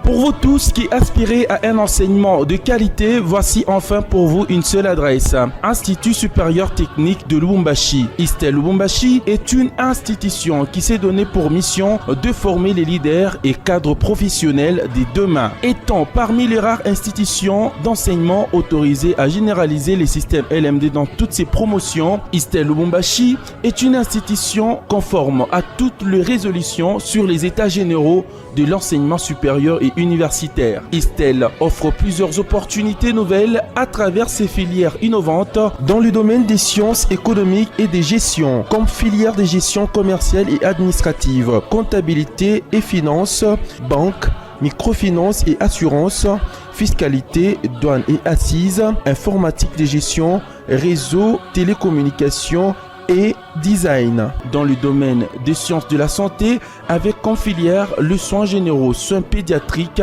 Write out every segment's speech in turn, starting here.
Pour vous tous qui aspirez à un enseignement de qualité, voici enfin pour vous une seule adresse. Institut supérieur technique de Lubumbashi. ISTEL Lubumbashi est une institution qui s'est donnée pour mission de former les leaders et cadres professionnels de demain. Étant parmi les rares institutions d'enseignement autorisées à généraliser les systèmes LMD dans toutes ses promotions, ISTEL Lubumbashi est une institution conforme à toutes les résolutions sur les états généraux de l'enseignement supérieur et universitaire. ISTEL offre plusieurs opportunités nouvelles à travers ses filières innovantes dans le domaine des sciences économiques et des gestions, comme filière de gestion commerciale et administrative, comptabilité et finances, banque, microfinance et assurance, fiscalité, douane et assises, informatique de gestion, réseau, télécommunications et design. Dans le domaine des sciences de la santé, avec comme filière le soins généraux, soins pédiatriques,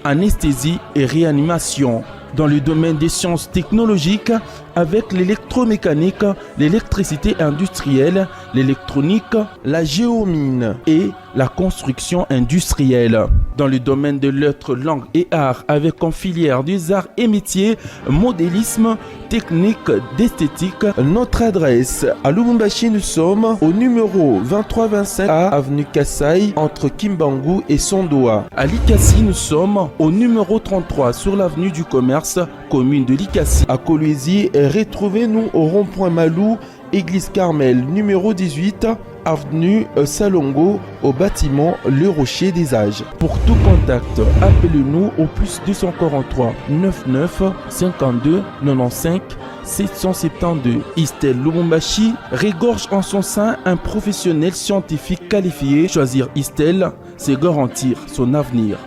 anesthésie et réanimation. Dans le domaine des sciences technologiques, avec l'électromécanique, l'électricité industrielle, l'électronique, la géomine et la construction industrielle. Dans le domaine de lettres, langues et arts, avec comme filière des arts et métiers, modélisme, technique, d'esthétique. Notre adresse à Lubumbashi, nous sommes au numéro 2325 A avenue Kassai, entre Kimbangu et Sondoa. À Likasi, nous sommes au numéro 33 sur l'avenue du Commerce, commune de Likasi. À Kolwezi, retrouvez-nous au rond-point Malou, Église Carmel, numéro 18, avenue Salongo, au bâtiment Le Rocher des Âges. Pour tout contact, appelez-nous au plus 243 99 52 95 772. ISTEL Lubumbashi regorge en son sein un professionnel scientifique qualifié. Choisir ISTEL, c'est garantir son avenir.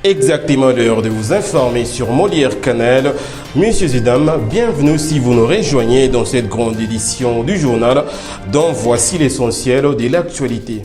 Exactement l'heure de vous informer sur Molière Canal. Messieurs et dames, bienvenue si vous nous rejoignez dans cette grande édition du journal dont voici l'essentiel de l'actualité.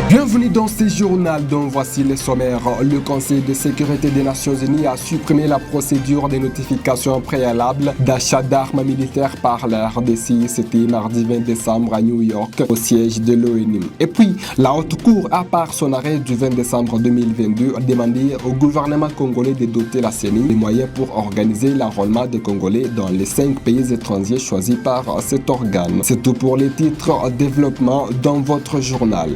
Bienvenue dans ce journal dont voici les sommaires. Le Conseil de sécurité des Nations Unies a supprimé la procédure de notification préalable d'achat d'armes militaires par la RDC. C'était mardi 20 décembre à New York, au siège de l'ONU. Et puis, la Haute Cour a, par son arrêt du 20 décembre 2022, demandé au gouvernement congolais de doter la CENI des moyens pour organiser l'enrôlement des Congolais dans les 5 pays étrangers choisis par cet organe. C'est tout pour les titres développement dans votre journal.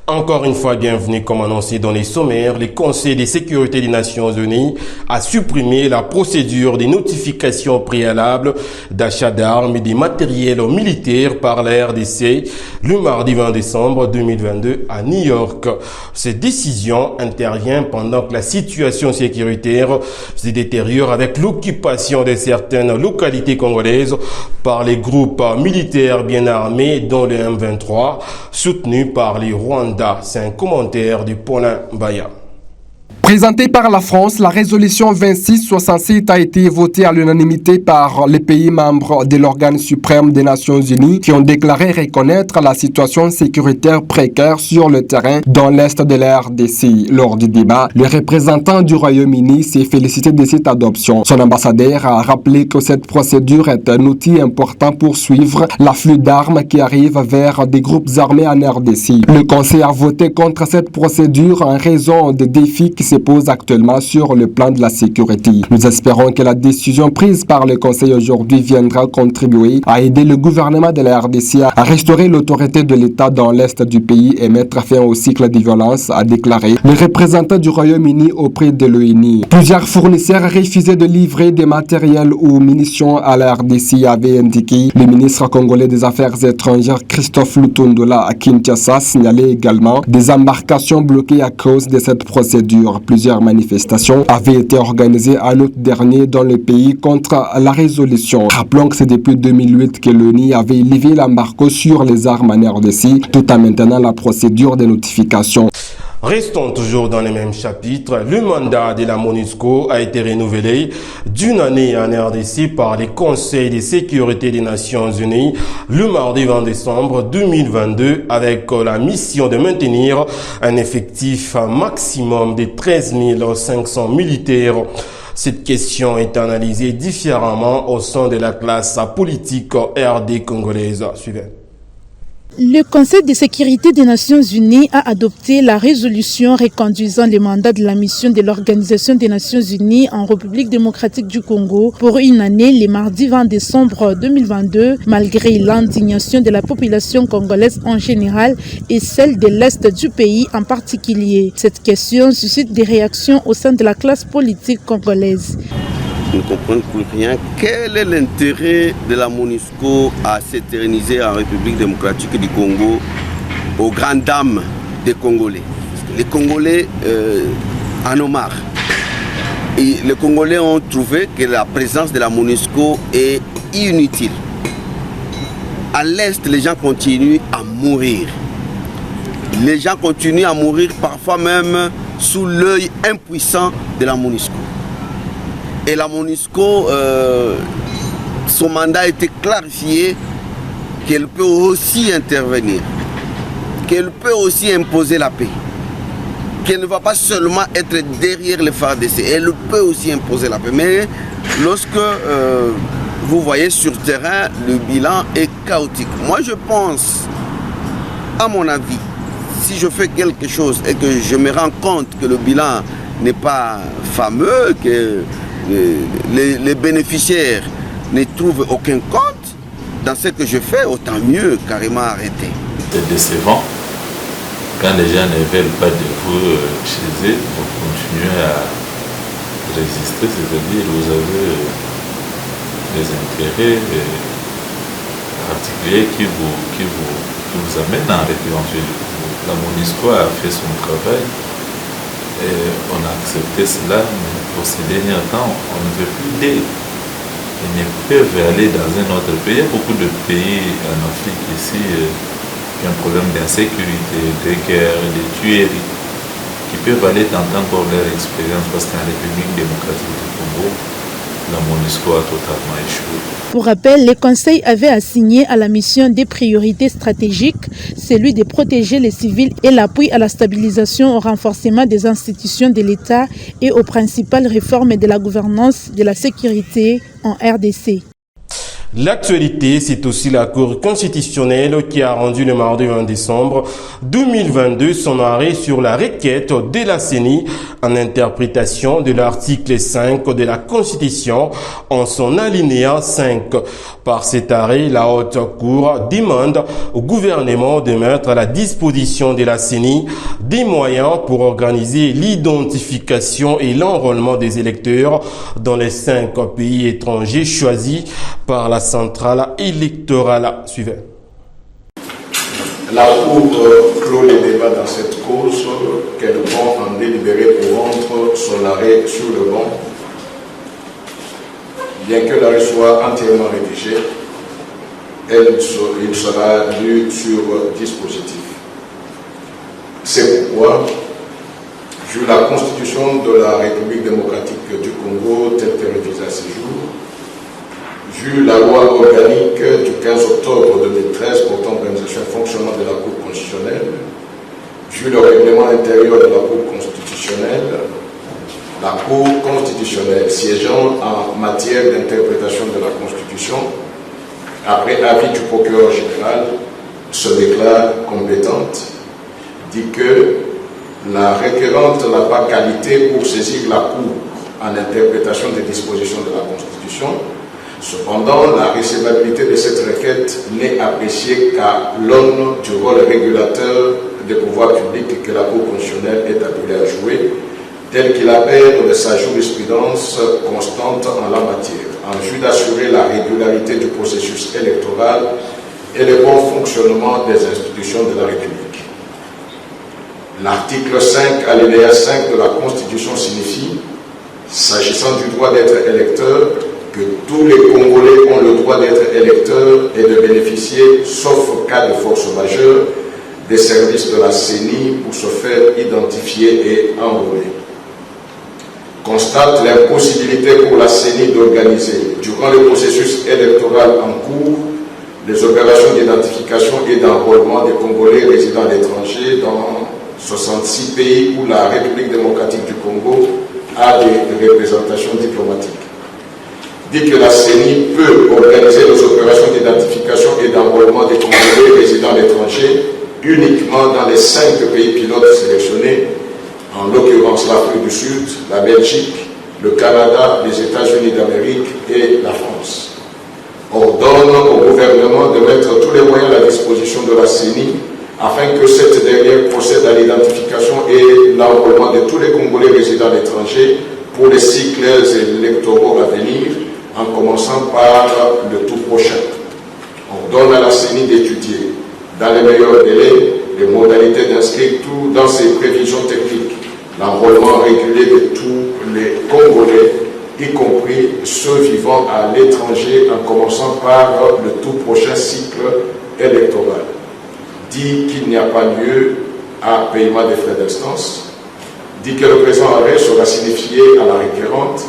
Encore une fois, bienvenue. Comme annoncé dans les sommaires, le Conseil de sécurité des Nations Unies a supprimé la procédure des notifications préalables d'achat d'armes et des matériels militaires par la RDC le mardi 20 décembre 2022 à New York. Cette décision intervient pendant que la situation sécuritaire se détériore avec l'occupation de certaines localités congolaises par les groupes militaires bien armés, dont le M23, soutenus par les Rwandais. C'est un commentaire de Paulin Baya. Présentée par la France, la résolution 2667 a été votée à l'unanimité par les pays membres de l'organe suprême des Nations Unies qui ont déclaré reconnaître la situation sécuritaire précaire sur le terrain dans l'est de la RDC. Lors du débat, le représentant du Royaume-Uni s'est félicité de cette adoption. Son ambassadeur a rappelé que cette procédure est un outil important pour suivre l'afflux d'armes qui arrivent vers des groupes armés en RDC. Le Conseil a voté contre cette procédure en raison des défis qui se pose actuellement sur le plan de la sécurité. Nous espérons que la décision prise par le Conseil aujourd'hui viendra contribuer à aider le gouvernement de la RDC à restaurer l'autorité de l'État dans l'est du pays et mettre fin au cycle de violence, a déclaré le représentant du Royaume-Uni auprès de l'ONU. Plusieurs fournisseurs refusaient de livrer des matériels ou munitions à la RDC, avait indiqué le ministre congolais des Affaires étrangères Christophe Lutundola à Kinshasa, signalait également des embarcations bloquées à cause de cette procédure. Plusieurs manifestations avaient été organisées en août dernier dans le pays contre la résolution. Rappelons que c'est depuis 2008 que l'ONU avait levé l'embargo sur les armes en RDC, tout en maintenant la procédure de notification. Restons toujours dans les mêmes chapitres. Le mandat de la MONUSCO a été renouvelé d'une année en RDC par les conseils de sécurité des Nations Unies le mardi 20 décembre 2022 avec la mission de maintenir un effectif maximum de 13 500 militaires. Cette question est analysée différemment au sein de la classe politique RD congolaise. Suivez. Le Conseil de sécurité des Nations Unies a adopté la résolution reconduisant le mandat de la mission de l'Organisation des Nations Unies en République démocratique du Congo pour une année le mardi 20 décembre 2022, malgré l'indignation de la population congolaise en général et celle de l'Est du pays en particulier. Cette question suscite des réactions au sein de la classe politique congolaise. Je ne comprends plus rien. Quel est l'intérêt de la MONUSCO à s'éterniser en République démocratique du Congo aux grandes dames des Congolais? Les Congolais en ont marre. Et les Congolais ont trouvé que la présence de la MONUSCO est inutile. À l'Est, les gens continuent à mourir. Les gens continuent à mourir parfois même sous l'œil impuissant de la MONUSCO. Et la MONUSCO, son mandat a été clarifié qu'elle peut aussi intervenir, qu'elle peut aussi imposer la paix, qu'elle ne va pas seulement être derrière les FARDC, elle peut aussi imposer la paix. Mais lorsque vous voyez sur terrain, le bilan est chaotique. Moi je pense, à mon avis, si je fais quelque chose et que je me rends compte que le bilan n'est pas fameux, que les bénéficiaires ne trouvent aucun compte dans ce que je fais, autant mieux carrément arrêter. C'est décevant quand les gens ne veulent pas de vous chez eux, vous continuez à résister, c'est-à-dire vous avez des intérêts particuliers qui vous amènent en récurrence. La MONUSCO a fait son travail. Et on a accepté cela, mais pour ces derniers temps, on ne veut plus d'eux. Ils ne peuvent aller dans un autre pays. Il y a beaucoup de pays en Afrique ici qui ont un problème d'insécurité, de guerre, de tueries, qui peuvent aller tenter encore leur expérience parce qu'en République démocratique du Congo, la MONUSCO a totalement échoué. Pour rappel, le Conseil avait assigné à la mission des priorités stratégiques, celui de protéger les civils et l'appui à la stabilisation, au renforcement des institutions de l'État et aux principales réformes de la gouvernance de la sécurité en RDC. L'actualité, c'est aussi la Cour constitutionnelle qui a rendu le mardi 20 décembre 2022 son arrêt sur la requête de la CENI en interprétation de l'article 5 de la Constitution en son alinéa 5. Par cet arrêt, la Haute Cour demande au gouvernement de mettre à la disposition de la CENI des moyens pour organiser l'identification et l'enrôlement des électeurs dans les 5 pays étrangers choisis par la centrale électorale. Suivez. La Cour clôt les débats dans cette cause qu'elle prend en délibéré pour rendre son arrêt sur le banc. Bien que l'arrêt soit entièrement rédigé, il sera lu sur dispositif. C'est pourquoi, vu la Constitution de la République démocratique du Congo telle que révisée à ce jour, vu la loi organique du 15 octobre 2013 portant organisation et fonctionnement de la Cour constitutionnelle, vu le règlement intérieur de la Cour constitutionnelle, la Cour constitutionnelle siégeant en matière d'interprétation de la Constitution, après avis du procureur général, se déclare compétente, dit que la requérante n'a pas qualité pour saisir la Cour en interprétation des dispositions de la Constitution. Cependant, la recevabilité de cette requête n'est appréciée qu'à l'aune du rôle régulateur des pouvoirs publics que la Cour constitutionnelle est appelée à jouer, tel qu'il appelle de sa jurisprudence constante en la matière, en vue d'assurer la régularité du processus électoral et le bon fonctionnement des institutions de la République. L'article 5, alinéa 5 de la Constitution signifie, s'agissant du droit d'être électeur, que tous les Congolais ont le droit d'être électeurs et de bénéficier, sauf cas de force majeure, des services de la CENI pour se faire identifier et enrôler. Constate l'impossibilité pour la CENI d'organiser, durant le processus électoral en cours, les opérations d'identification et d'enrôlement des Congolais résidant à l'étranger dans 66 pays où la République démocratique du Congo a des représentations diplomatiques. Dit que la CENI peut organiser les opérations d'identification et d'enrôlement des Congolais résidant à l'étranger uniquement dans les 5 pays pilotes sélectionnés, en l'occurrence l'Afrique du Sud, la Belgique, le Canada, les États-Unis d'Amérique et la France. Ordonne au gouvernement de mettre tous les moyens à la disposition de la CENI afin que cette dernière procède à l'identification et l'enrôlement de tous les Congolais résidant à l'étranger pour les cycles électoraux à venir, en commençant par le tout prochain. Ordonne à la CENI d'étudier, dans les meilleurs délais, les modalités d'inscrire tout dans ses prévisions techniques, l'enrôlement régulier de tous les Congolais, y compris ceux vivant à l'étranger, en commençant par le tout prochain cycle électoral. Dit qu'il n'y a pas lieu à paiement des frais d'instance, dit que le présent arrêt sera signifié à la requérante,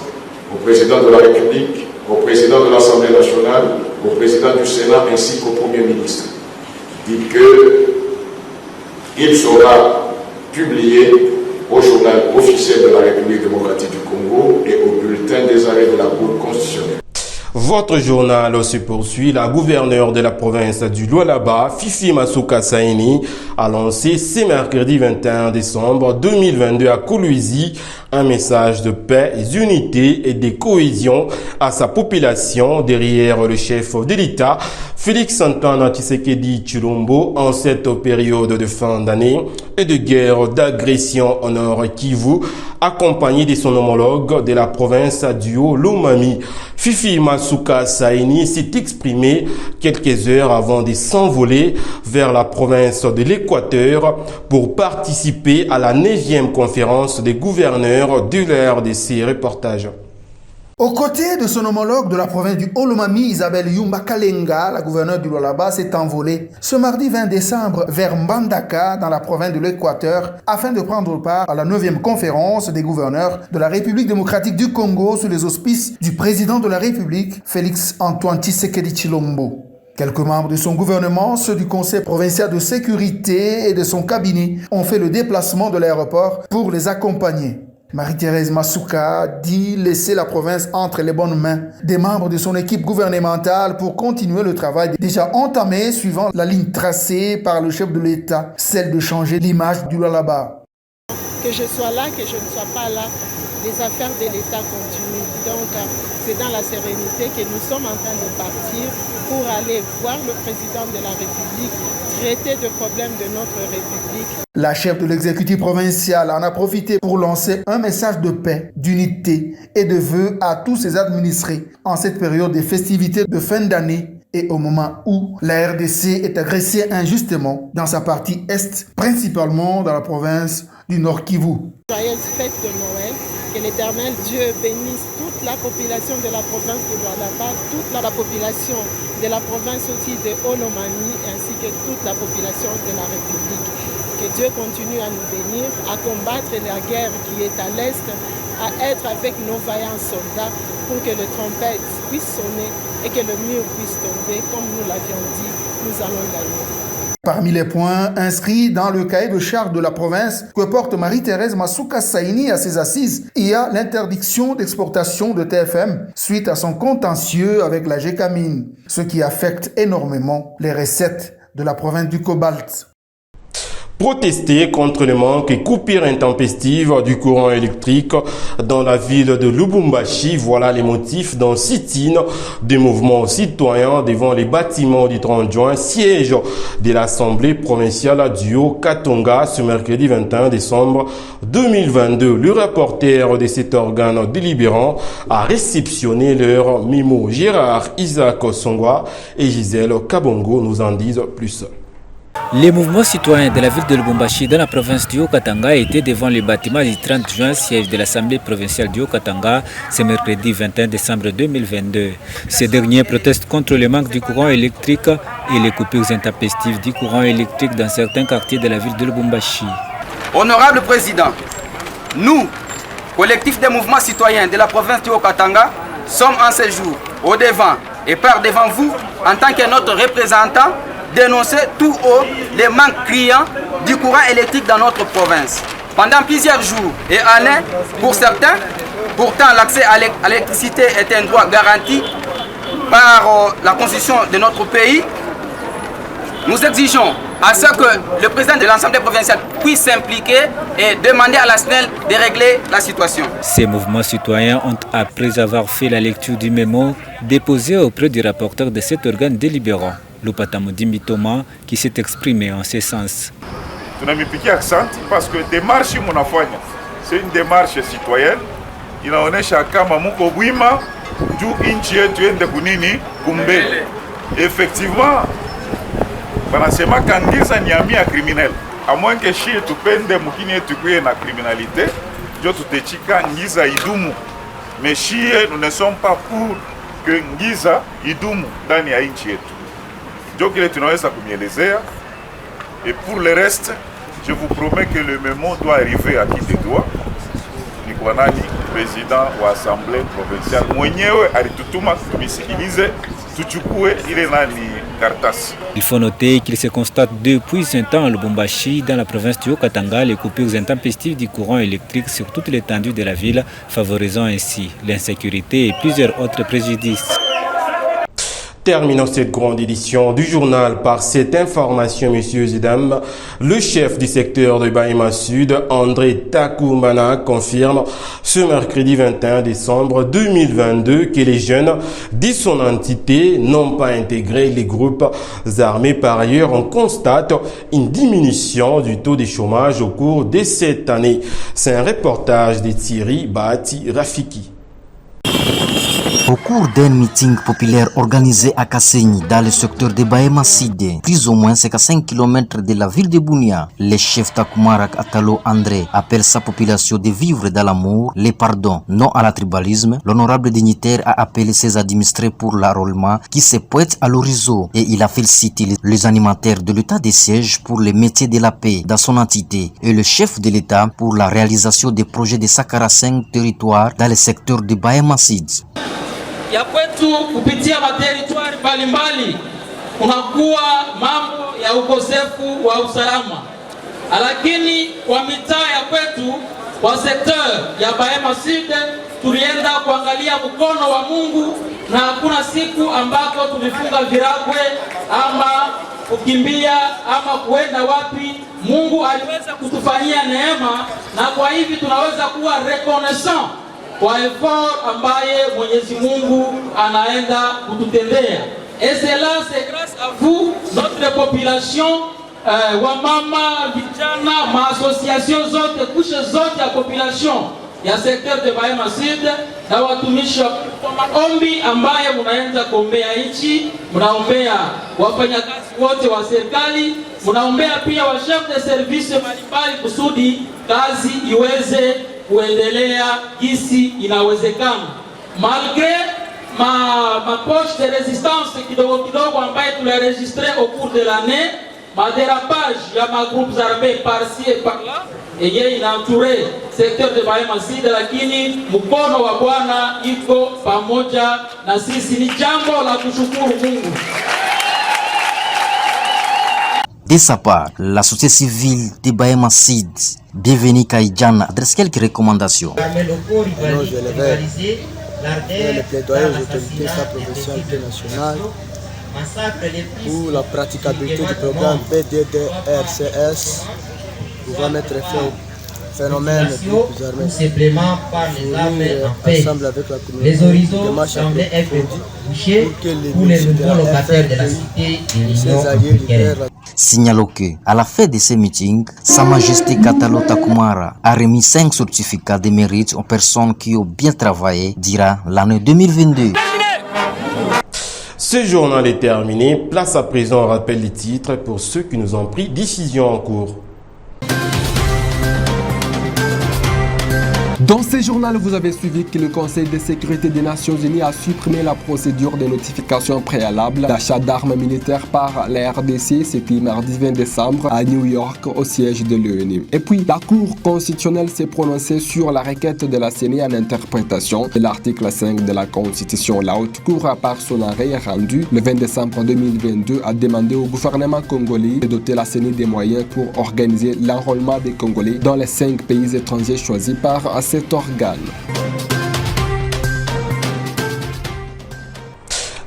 au président de la République, au président de l'Assemblée nationale, au président du Sénat ainsi qu'au Premier ministre. Dit qu'il sera publié au journal officiel de la République démocratique du Congo et au bulletin des arrêts de la Cour constitutionnelle. Votre journal se poursuit. La gouverneure de la province du Lualaba, Fifi Masuka Saini, a lancé ce mercredi 21 décembre 2022 à Kolwezi un message de paix, d'unité et de cohésion à sa population derrière le chef de l'État, Félix-Antoine Tshisekedi Tshilombo, en cette période de fin d'année et de guerre d'agression au Nord Kivu, accompagné de son homologue de la province du Haut-Lomami. Fifi Masuka Saini s'est exprimé quelques heures avant de s'envoler vers la province de l'Équateur pour participer à la 9e conférence des gouverneurs de l'RDC. Reportage. Aux côtés de son homologue de la province du Haut-Lomami, Isabelle Yumba Kalenga, la gouverneure du Lualaba, s'est envolée ce mardi 20 décembre vers Mbandaka, dans la province de l'Équateur, afin de prendre part à la 9e conférence des gouverneurs de la République démocratique du Congo sous les auspices du président de la République, Félix-Antoine Tshisekedi Tshilombo. Quelques membres de son gouvernement, ceux du Conseil provincial de sécurité et de son cabinet, ont fait le déplacement de l'aéroport pour les accompagner. Marie-Thérèse Masuka dit laisser la province entre les bonnes mains des membres de son équipe gouvernementale pour continuer le travail déjà entamé suivant la ligne tracée par le chef de l'État, celle de changer l'image du Lualaba. Que je sois là, que je ne sois pas là, les affaires de l'État continuent. Donc c'est dans la sérénité que nous sommes en train de partir pour aller voir le président de la République, traiter de problèmes de notre République. La chef de l'exécutif provincial en a profité pour lancer un message de paix, d'unité et de vœux à tous ses administrés en cette période des festivités de fin d'année et au moment où la RDC est agressée injustement dans sa partie est, principalement dans la province du Nord Kivu. Joyeuse fête de Noël, que l'Éternel Dieu bénisse toute la population de la province de Lualaba, toute la population de la province aussi de Haut-Lomami ainsi que toute la population de la République. Que Dieu continue à nous bénir, à combattre la guerre qui est à l'Est, à être avec nos vaillants soldats pour que les trompettes puissent sonner et que le mur puisse tomber. Comme nous l'avions dit, nous allons gagner. Parmi les points inscrits dans le cahier de charge de la province que porte Marie-Thérèse Masuka Saini à ses assises, il y a l'interdiction d'exportation de TFM suite à son contentieux avec la GECAMINE, ce qui affecte énormément les recettes de la province du Cobalt. Protester contre le manque et coupure intempestive du courant électrique dans la ville de Lubumbashi. Voilà les motifs d'un sit-in des mouvements citoyens devant les bâtiments du 30 juin, siège de l'Assemblée provinciale du Haut-Katanga ce mercredi 21 décembre 2022. Le rapporteur de cet organe délibérant a réceptionné leur mémo. Gérard Isaac Songwa et Gisèle Kabongo nous en disent plus. Les mouvements citoyens de la ville de Lubumbashi dans la province du Haut-Katanga étaient devant le bâtiment du 30 juin, siège de l'Assemblée provinciale du Haut-Katanga, ce mercredi 21 décembre 2022. Ces derniers protestent contre le manque du courant électrique et les coupures intempestives du courant électrique dans certains quartiers de la ville de Lubumbashi. Honorable Président, nous, collectif des mouvements citoyens de la province du Haut-Katanga, sommes en séjour au devant et par devant vous, en tant que notre représentant, dénoncer tout haut les manques criants du courant électrique dans notre province. Pendant plusieurs jours et années, pour certains, pourtant l'accès à l'électricité est un droit garanti par la Constitution de notre pays. Nous exigeons à ce que le président de l'Assemblée provinciale puisse s'impliquer et demander à la SNEL de régler la situation. Ces mouvements citoyens ont, après avoir fait la lecture du mémo, déposé auprès du rapporteur de cet organe délibérant, Lupatamundi Mitoma, qui s'est exprimé en ce sens. Tunamipikia asante parce que démarche munafanya c'est une démarche citoyenne inaonesha kama muko bwima juu nchi yetu ende kunini kumbele. Effectivement banasema kangiza ni ami ya criminel à moins que shie tupende mukini yetu kuye na criminalité jo tutechika ngiza idumu, mais shie nous ne sommes pas pour que ngiza idumu ndani ya nchi yetu. Jo kile tunaweza kumielezea. Et pour le reste, je vous promets que le mémo doit arriver à qui de droit. Nikwanani, président de l'Assemblée provinciale, mwenyewe alitutuma tumisikilize, tuchukue ile nani kartasi. Il faut noter qu'il se constate depuis un temps à Lubumbashi, dans la province du Haut-Katanga, les coupures intempestives du courant électrique sur toute l'étendue de la ville, favorisant ainsi l'insécurité et plusieurs autres préjudices. Terminons cette grande édition du journal par cette information, messieurs et dames. Le chef du secteur de Bahema Sud, André Takoumana, confirme ce mercredi 21 décembre 2022 que les jeunes de son entité n'ont pas intégré les groupes armés. Par ailleurs, on constate une diminution du taux de chômage au cours de cette année. C'est un reportage de Thierry Bahati Rafiki. Au cours d'un meeting populaire organisé à Kasenyi, dans le secteur de Bahema Sud, plus ou moins 55 km de la ville de Bunia, le chef Takumarak Atalo André appelle sa population de vivre dans l'amour, le pardon, non à la tribalisme. L'honorable dignitaire a appelé ses administrés pour l'enrôlement qui se pointe à l'horizon et il a félicité les animateurs de l'état de siège pour les métiers de la paix dans son entité et le chef de l'État pour la réalisation des projets de Sakara 5 territoires dans le secteur de Bahema Sud. Ya kwetu kupitia materitoire mbalimbali kunakuwa mambo ya ukosefu wa usalama, lakini kwa mitaa ya kwetu kwa sekteur ya Bahema Sud tulienda kuangalia mkono wa Mungu, na hakuna siku ambako tulifunga viragwe ama kukimbia ama kuenda wapi. Mungu aliweza kutufanyia neema, na kwa hivi tunaweza kuwa reconnaissant kwa effort ambaye Mwenyezi Mungu anaenda kututendea. Et cela c'est grâce à vous, notre population, wamama, vijana, maassociation zote, kushe zote ya population ya secteur de Bahema Sud na watumishi kwa maombi ambaye mnaenda kuombea nchi, mnaombea wafanyakazi wote wa serikali, mnaombea pia wa chef de service mbalimbali kusudi kazi iweze kuendelea gisi inawezekana. Malgré ma poche de résistance kidogo ambaye tulienregistré au cours de l'année, ma dérapage ya ma groupes armés par-ci et par-là, et ina entouré secteur de Bahema Sud, lakini mkono wa Bwana iko pamoja na sisi. Ni jambo la kushukuru Mungu. De sa part, la société civile de Bahema Sud, Bienvenue Kaïdjan, adresse quelques recommandations. Alors, je levais le plaidoyer aux autorités provinciales et nationales pour la praticabilité du programme PDDRCS pouvant mettre fin au phénomène de groupes armés. Ensemble avec la communauté, démarche semblaient être bouchées pour les nouveaux locataires de la cité de l'Union. Signalons que, à la fin de ce meeting, Sa Majesté Katalo Takumara a remis 5 certificats de mérite aux personnes qui ont bien travaillé durant l'année 2022. Ce journal est terminé. Place à présent au rappel des titres pour ceux qui nous ont pris décision en cours. Dans ce journal, vous avez suivi que le Conseil de sécurité des Nations Unies a supprimé la procédure de notification préalable d'achat d'armes militaires par la RDC. C'était mardi 20 décembre à New York, au siège de l'ONU. Et puis, la Cour constitutionnelle s'est prononcée sur la requête de la CENI en interprétation de l'article 5 de la Constitution. La Haute Cour, par son arrêt rendu le 20 décembre 2022, a demandé au gouvernement congolais de doter la CENI des moyens pour organiser l'enrôlement des Congolais dans les 5 pays étrangers choisis par cet organe.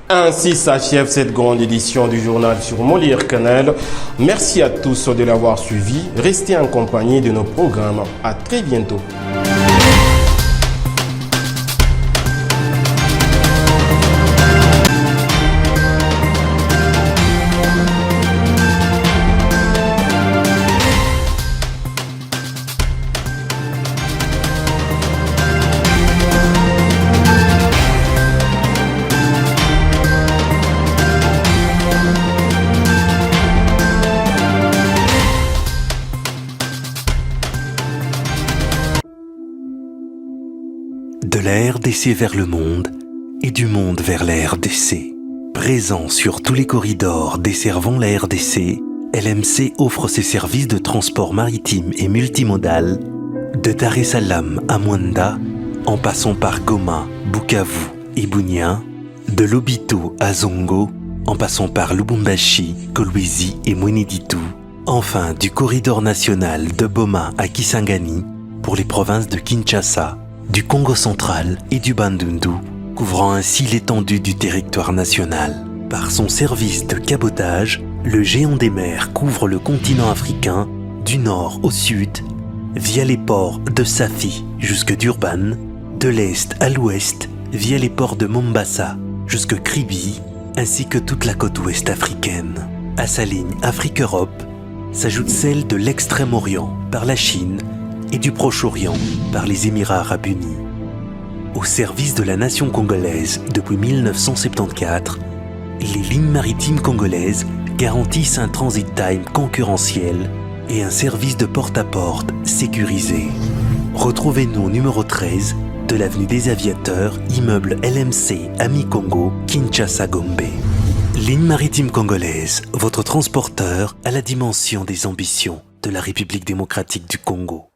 Ainsi s'achève cette grande édition du journal sur Molière Canal. Merci à tous de l'avoir suivi. Restez en compagnie de nos programmes. À très bientôt. De la RDC vers le monde et du monde vers la RDC. Présent sur tous les corridors desservant la RDC, LMC offre ses services de transport maritime et multimodal de Dar es Salaam à Mwanda, en passant par Goma, Bukavu et Bunia, de Lobito à Zongo, en passant par Lubumbashi, Kolwezi et Mweneditu, enfin du corridor national de Boma à Kisangani pour les provinces de Kinshasa, du Congo central et du Bandundu, couvrant ainsi l'étendue du territoire national. Par son service de cabotage, le géant des mers couvre le continent africain du nord au sud, via les ports de Safi jusque Durban, de l'est à l'ouest, via les ports de Mombasa jusque Kribi, ainsi que toute la côte ouest africaine. À sa ligne Afrique-Europe s'ajoute celle de l'Extrême-Orient par la Chine et du Proche-Orient par les Émirats arabes unis. Au service de la nation congolaise depuis 1974, les lignes maritimes congolaises garantissent un transit time concurrentiel et un service de porte-à-porte sécurisé. Retrouvez-nous au numéro 13 de l'avenue des Aviateurs, immeuble LMC Ami-Congo, Kinshasa-Gombe. Ligne maritime congolaise, votre transporteur à la dimension des ambitions de la République démocratique du Congo.